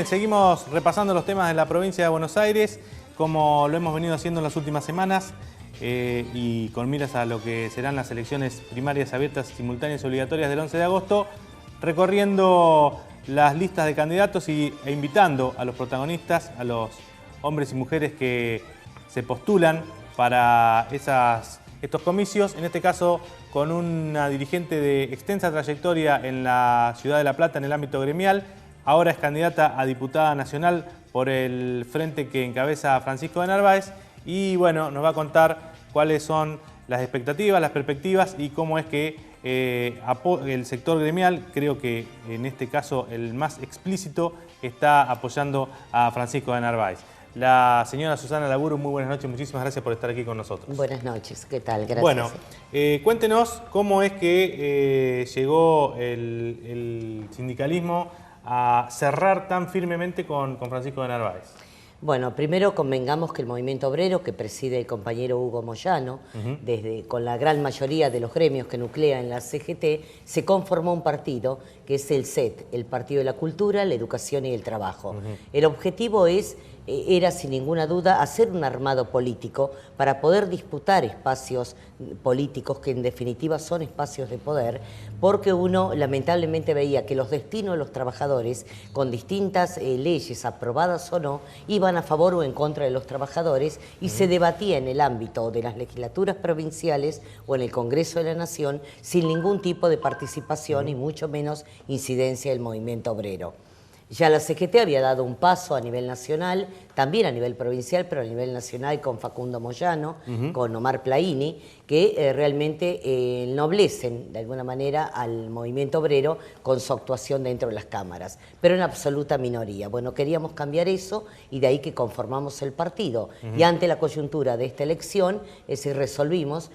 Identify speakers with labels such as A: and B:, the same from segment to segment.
A: Bien, seguimos repasando los temas de la provincia de Buenos Aires, como lo hemos venido haciendo en las últimas semanas y con miras a lo que serán las elecciones primarias abiertas, simultáneas y obligatorias del 11 de agosto, recorriendo las listas de candidatos e invitando a los protagonistas, a los hombres y mujeres que se postulan para estos comicios, en este caso con una dirigente de extensa trayectoria en la ciudad de La Plata en el ámbito gremial. Ahora es candidata a diputada nacional por el frente que encabeza Francisco de Narváez y bueno, nos va a contar cuáles son las expectativas, las perspectivas y cómo es que el sector gremial, creo que en este caso el más explícito, está apoyando a Francisco de Narváez. La señora Susana Laburu, muy buenas noches, muchísimas gracias por estar aquí con nosotros.
B: Buenas noches, ¿qué tal? Gracias.
A: Bueno, cuéntenos cómo es que llegó el sindicalismo a cerrar tan firmemente con Francisco de Narváez.
B: Bueno, primero convengamos que el movimiento obrero que preside el compañero Hugo Moyano, con la gran mayoría de los gremios que nuclea en la CGT, se conformó un partido que es el CET, el Partido de la Cultura, la Educación y el Trabajo. El objetivo era sin ninguna duda hacer un armado político para poder disputar espacios políticos que en definitiva son espacios de poder, porque uno lamentablemente veía que los destinos de los trabajadores, con distintas leyes aprobadas o no, iban a favor o en contra de los trabajadores y se debatía en el ámbito de las legislaturas provinciales o en el Congreso de la Nación sin ningún tipo de participación y mucho menos incidencia del movimiento obrero. Ya la CGT había dado un paso a nivel nacional, también a nivel provincial, pero a nivel nacional con Facundo Moyano, con Omar Plaini, que realmente ennoblecen de alguna manera al movimiento obrero con su actuación dentro de las cámaras, pero en absoluta minoría. Bueno, queríamos cambiar eso y de ahí que conformamos el partido. Y ante la coyuntura de esta elección, resolvimos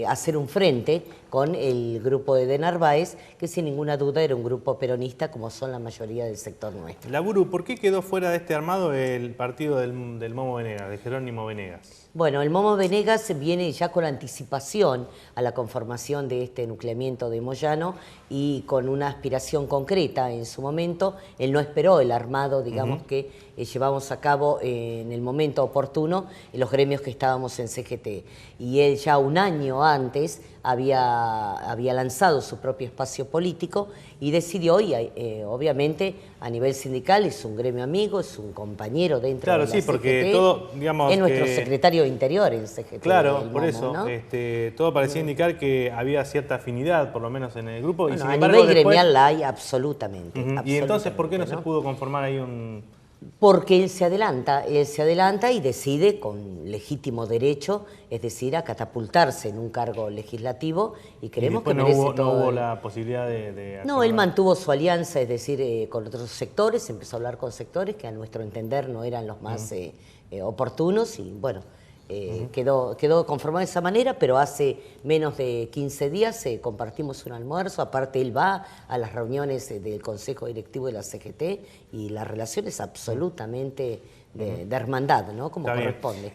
B: hacer un frente con el grupo de Narváez, que sin ninguna duda era un grupo peronista como son la mayoría del sector nuestro.
A: Laburu, ¿por qué quedó fuera de este armado el partido del Momo Venegas, de Jerónimo Venegas?
B: Bueno, el Momo Venegas viene ya con anticipación a la conformación de este nucleamiento de Moyano y con una aspiración concreta en su momento. Él no esperó el armado, digamos, que llevamos a cabo en el momento oportuno en los gremios que estábamos en CGT. Y él ya un año antes había lanzado su propio espacio político y decidió, y obviamente a nivel sindical es un gremio amigo, es un compañero dentro de la CGT.
A: Porque todo, digamos,
B: es nuestro secretario de Interior en CGT.
A: Claro, por eso, ¿no? Todo parecía indicar que había cierta afinidad, por lo menos en el grupo.
B: Bueno,
A: y sin
B: a
A: embargo,
B: nivel gremial la hay absolutamente.
A: ¿Y entonces por qué no se pudo conformar ahí un...?
B: Porque él se adelanta y decide con legítimo derecho, es decir, a catapultarse en un cargo legislativo y creemos que merece todo.
A: No hubo la posibilidad de
B: No, él mantuvo su alianza, es decir, con otros sectores, empezó a hablar con sectores que a nuestro entender no eran los más oportunos y bueno, quedó conformado de esa manera, pero hace menos de 15 días compartimos un almuerzo, aparte él va a las reuniones del Consejo Directivo de la CGT y la relación es absolutamente de hermandad, ¿no? Como corresponde.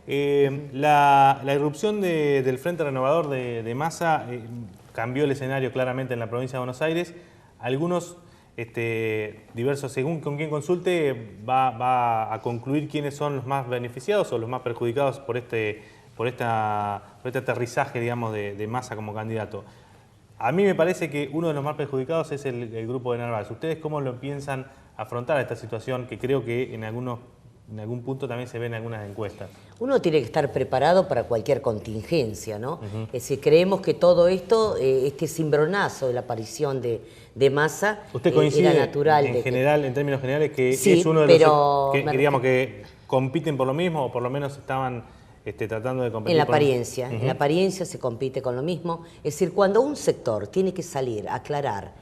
A: La irrupción del Frente Renovador de Massa cambió el escenario claramente en la provincia de Buenos Aires. Algunos diversos, según con quien consulte, va a concluir quiénes son los más beneficiados o los más perjudicados por este aterrizaje, digamos, de Massa como candidato. A mí me parece que uno de los más perjudicados es el grupo de Narváez. ¿Ustedes cómo lo piensan afrontar esta situación que creo que en algún punto también se ve en algunas encuestas?
B: Uno tiene que estar preparado para cualquier contingencia, ¿no? Es decir, creemos que todo esto, este cimbronazo de la aparición de Massa,
A: ¿usted coincide
B: era natural
A: en términos generales, que
B: sí,
A: es uno de los que digamos que compiten por lo mismo o por lo menos estaban tratando de competir?
B: En la apariencia, en la apariencia se compite con lo mismo. Es decir, cuando un sector tiene que salir a aclarar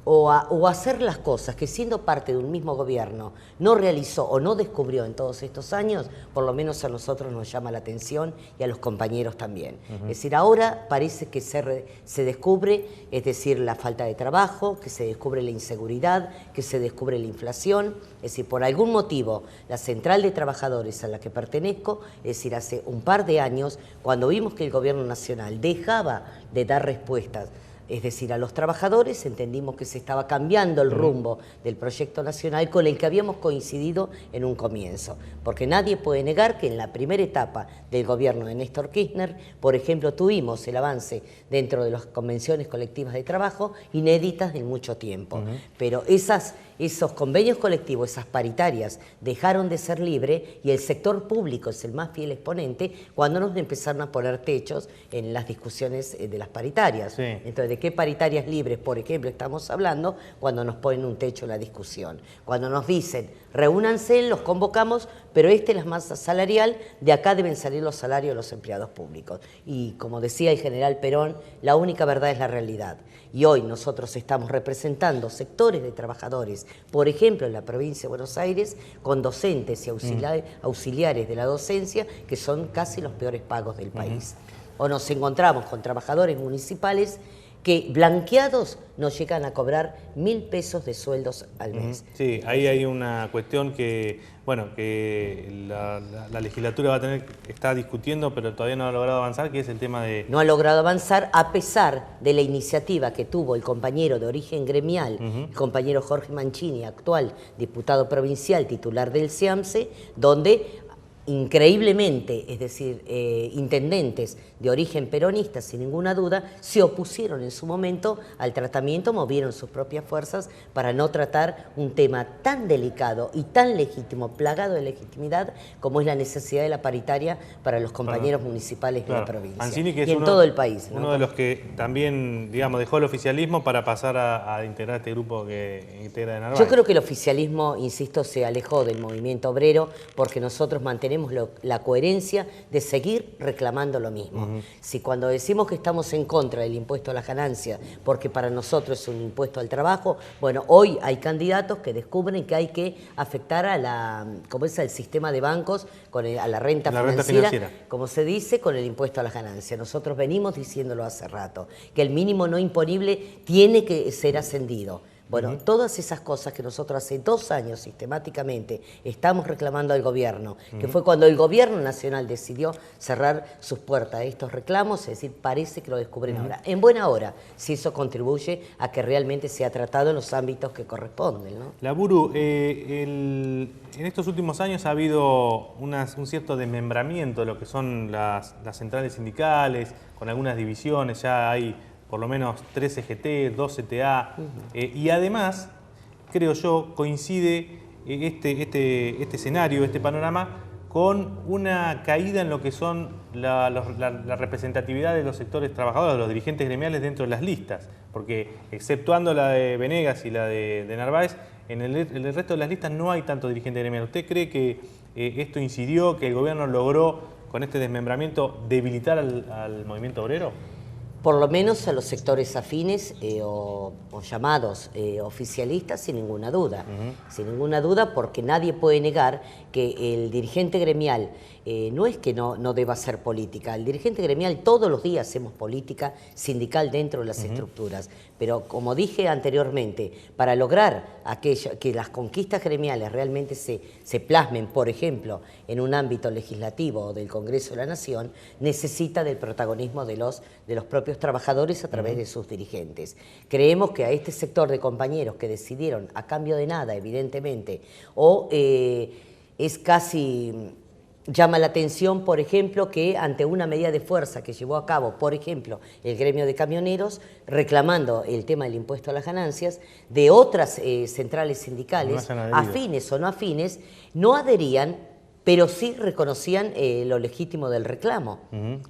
B: o hacer las cosas que siendo parte de un mismo gobierno no realizó o no descubrió en todos estos años, por lo menos a nosotros nos llama la atención y a los compañeros también. Es decir, ahora parece que se descubre, es decir, la falta de trabajo, que se descubre la inseguridad, que se descubre la inflación. Es decir, por algún motivo, la Central de Trabajadores a la que pertenezco, es decir, hace un par de años, cuando vimos que el gobierno nacional dejaba de dar respuestas es decir, a los trabajadores, entendimos que se estaba cambiando el rumbo del proyecto nacional con el que habíamos coincidido en un comienzo. Porque nadie puede negar que en la primera etapa del gobierno de Néstor Kirchner, por ejemplo, tuvimos el avance dentro de las convenciones colectivas de trabajo inéditas en mucho tiempo. Pero esos convenios colectivos, esas paritarias, dejaron de ser libres y el sector público es el más fiel exponente cuando nos empezaron a poner techos en las discusiones de las paritarias.
A: Sí.
B: Entonces, ¿de qué paritarias libres, por ejemplo, estamos hablando cuando nos ponen un techo en la discusión? Cuando nos dicen, reúnanse, los convocamos, pero esta es la masa salarial, de acá deben salir los salarios de los empleados públicos. Y como decía el general Perón, la única verdad es la realidad. Y hoy nosotros estamos representando sectores de trabajadores, por ejemplo, en la provincia de Buenos Aires, con docentes y auxiliares de la docencia, que son casi los peores pagos del país. O nos encontramos con trabajadores municipales que blanqueados nos llegan a cobrar 1.000 pesos de sueldos al mes.
A: Sí, ahí hay una cuestión que, bueno, que la legislatura está discutiendo, pero todavía no ha logrado avanzar, que es el tema de...
B: No ha logrado avanzar a pesar de la iniciativa que tuvo el compañero de origen gremial, el compañero Jorge Mancini, actual diputado provincial, titular del SEAMSE, donde increíblemente, es decir, intendentes de origen peronista, sin ninguna duda, se opusieron en su momento al tratamiento, movieron sus propias fuerzas para no tratar un tema tan delicado y tan legítimo, plagado de legitimidad, como es la necesidad de la paritaria para los compañeros municipales de la provincia.
A: Mancini, que es
B: y en todo el país, ¿no?
A: Uno de los que también, digamos, dejó el oficialismo para pasar a integrar este grupo que integra de Narváez.
B: Yo creo que el oficialismo, insisto, se alejó del movimiento obrero porque nosotros mantenemos la coherencia de seguir reclamando lo mismo. Si cuando decimos que estamos en contra del impuesto a la ganancia, porque para nosotros es un impuesto al trabajo, bueno, hoy hay candidatos que descubren que hay que afectar a como es el sistema de bancos, a la renta financiera, como se dice, con el impuesto a la ganancia. Nosotros venimos diciéndolo hace rato, que el mínimo no imponible tiene que ser ascendido. Bueno, todas esas cosas que nosotros hace 2 años sistemáticamente estamos reclamando al gobierno, que fue cuando el gobierno nacional decidió cerrar sus puertas a estos reclamos, es decir, parece que lo descubren ahora. En buena hora, si eso contribuye a que realmente sea tratado en los ámbitos que corresponden, ¿no?
A: Laburu, en estos últimos años ha habido un cierto desmembramiento de lo que son las centrales sindicales, con algunas divisiones, ya hay por lo menos 3 CGT, 2 CTA, y además, creo yo, coincide este escenario, este panorama, con una caída en lo que son la representatividad de los sectores trabajadores, de los dirigentes gremiales dentro de las listas, porque exceptuando la de Venegas y la de Narváez, en el resto de las listas no hay tanto dirigente gremial. ¿Usted cree que esto incidió, que el gobierno logró, con este desmembramiento, debilitar al movimiento obrero?
B: Por lo menos a los sectores afines o llamados oficialistas, sin ninguna duda. Sin ninguna duda, porque nadie puede negar que el dirigente gremial no es que no deba hacer política. El dirigente gremial todos los días hacemos política sindical dentro de las estructuras. Pero como dije anteriormente, para lograr que las conquistas gremiales realmente se plasmen, por ejemplo, en un ámbito legislativo o del Congreso de la Nación, necesita del protagonismo de los propios trabajadores a través de sus dirigentes. Creemos que a este sector de compañeros que decidieron a cambio de nada, evidentemente, o es casi... Llama la atención, por ejemplo, que ante una medida de fuerza que llevó a cabo, por ejemplo, el gremio de camioneros, reclamando el tema del impuesto a las ganancias, de otras centrales sindicales, afines o no afines, no adherían, pero sí reconocían lo legítimo del reclamo.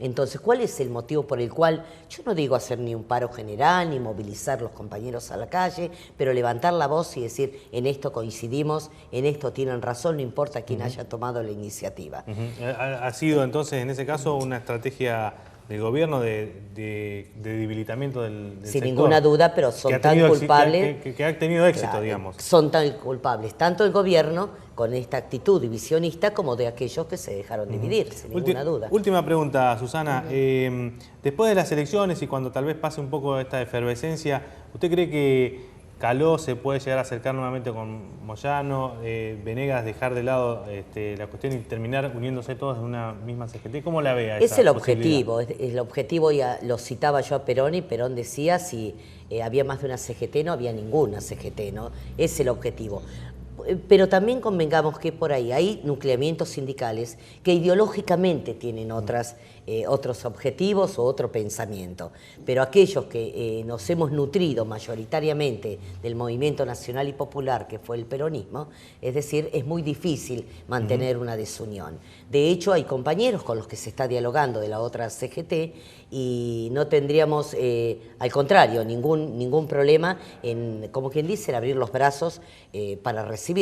B: Entonces, ¿cuál es el motivo por el cual, yo no digo hacer ni un paro general, ni movilizar los compañeros a la calle, pero levantar la voz y decir, en esto coincidimos, en esto tienen razón, no importa quién haya tomado la iniciativa?
A: ¿Ha sido entonces, en ese caso, una estrategia del gobierno de debilitamiento del
B: Sin
A: sector?
B: Ninguna duda, pero son tan culpables...
A: Que ha tenido éxito,
B: claro,
A: digamos.
B: Son tan culpables, tanto el gobierno, con esta actitud divisionista, como de aquellos que se dejaron dividir, sin ninguna duda.
A: Última pregunta, Susana. Después de las elecciones y cuando tal vez pase un poco esta efervescencia, ¿usted cree que Caló se puede llegar a acercar nuevamente con Moyano, Venegas dejar de lado la cuestión y terminar uniéndose todos en una misma CGT. ¿Cómo la ve a esa
B: Es el
A: posibilidad?
B: objetivo, el objetivo, ya lo citaba yo a Perón y Perón decía si había más de una CGT, no había ninguna CGT, ¿no? Es el objetivo. Pero también convengamos que por ahí hay nucleamientos sindicales que ideológicamente tienen otros objetivos o otro pensamiento. Pero aquellos que nos hemos nutrido mayoritariamente del movimiento nacional y popular, que fue el peronismo, es decir, es muy difícil mantener una desunión. De hecho, hay compañeros con los que se está dialogando de la otra CGT y no tendríamos, al contrario, ningún problema en, como quien dice, en abrir los brazos para recibirlos.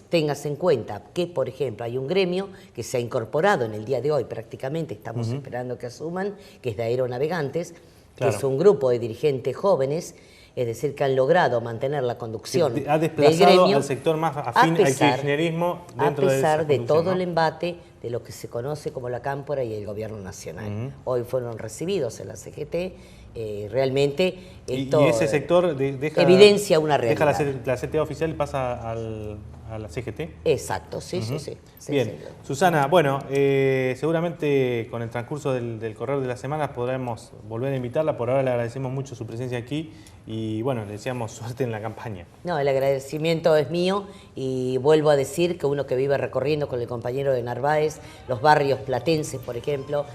B: Tengas en cuenta que, por ejemplo, hay un gremio que se ha incorporado en el día de hoy, prácticamente estamos esperando que asuman, que es de Aeronavegantes,
A: Claro.
B: que es un grupo de dirigentes jóvenes, es decir, que han logrado mantener la conducción
A: Ha
B: del
A: desplazado
B: gremio,
A: al sector más afín al kirchnerismo dentro
B: a pesar
A: de
B: de
A: esa
B: todo
A: conducción,
B: el
A: ¿no?
B: embate de lo que se conoce como la Cámpora y el gobierno nacional. Hoy fueron recibidos en la CGT, realmente esto
A: Y ese sector
B: evidencia una realidad.
A: Deja la CTA oficial y pasa a la CGT.
B: Exacto, sí.
A: Bien,
B: Sí.
A: Susana, bueno, seguramente con el transcurso del correr de las semanas podremos volver a invitarla. Por ahora le agradecemos mucho su presencia aquí y bueno, le deseamos suerte en la campaña.
B: No, el agradecimiento es mío y vuelvo a decir que uno que vive recorriendo con el compañero de Narváez, los barrios platenses, por ejemplo,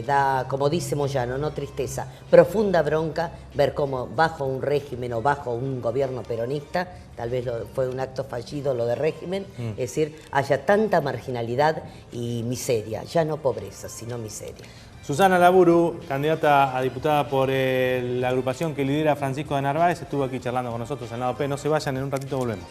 B: da, como dice Moyano, no tristeza, profunda bronca ver cómo bajo un régimen o bajo un gobierno peronista, tal vez fue un acto fallido lo de régimen, es decir, haya tanta marginalidad y miseria, ya no pobreza, sino miseria.
A: Susana Laburu, candidata a diputada por la agrupación que lidera Francisco de Narváez, estuvo aquí charlando con nosotros en Lado P. No se vayan, en un ratito volvemos.